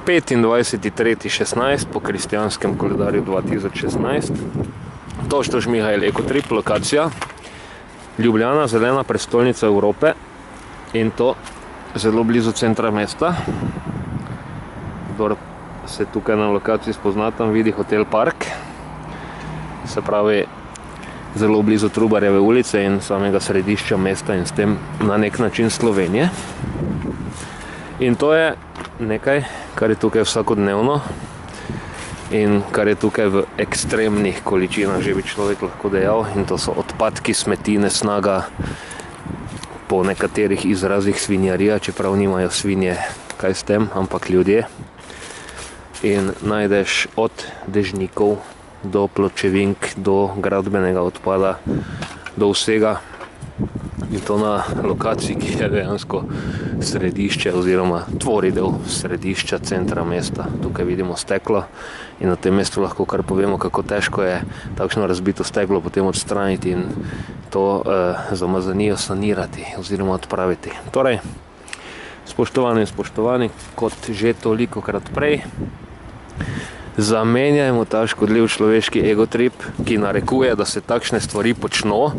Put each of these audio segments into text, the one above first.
25.3.16 po kristijanskem koledarju 2016. Tošto Žmihajl Ekotrip, lokacija Ljubljana, zelena prestolnica Evrope, in to zelo blizu centra mesta. Kdor se tukaj na lokaciji spozna, tam vidi Hotel Park, se pravi zelo blizu Trubarjeve ulice in samega središča mesta in s tem na nek način Slovenije. In to je nekaj, kar je tukaj vsakodnevno in kar je tukaj v ekstremnih količinah, že bi človek lahko dejal, in to so odpadki, smeti, nesnaga, po nekaterih izrazih svinjarija, čeprav nimajo svinje kaj s tem, ampak ljudje. In najdeš od dežnikov do pločevink, do gradbenega odpada, do vsega. In to na lokaciji, ki je dejansko središče oziroma tvori del središča centra mesta. Tukaj vidimo steklo in na tem mestu lahko kar povemo, kako težko je takšno razbito steklo potem odstraniti in to zamazanijo sanirati oziroma odpraviti. Torej, spoštovani in spoštovani, kot že tolikokrat prej, zamenjajmo ta škodljiv človeški egotrip, ki narekuje, da se takšne stvari počno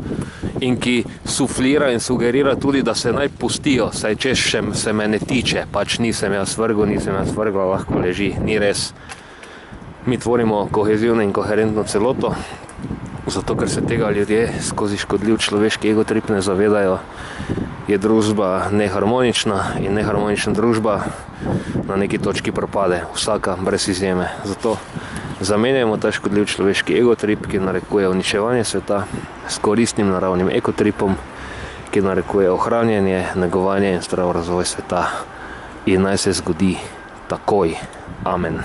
in ki suflira in sugerira tudi, da se naj pustijo, saj češ se me ne tiče, pač nisem jaz vrgla, lahko leži, ni res. Mi tvorimo kohezivno in koherentno celoto, zato ker se tega ljudje skozi škodljiv človeški egotrip ne zavedajo, je družba neharmonična in neharmonična družba na neki točki propade, vsaka brez izjeme. Zato zamenjajmo ta škodljiv človeški egotrip, ki narekuje uničevanje sveta, s koristnim naravnim ekotripom, ki narekuje ohranjanje, negovanje in zdrav razvoj sveta. In naj se zgodi takoj. Amen.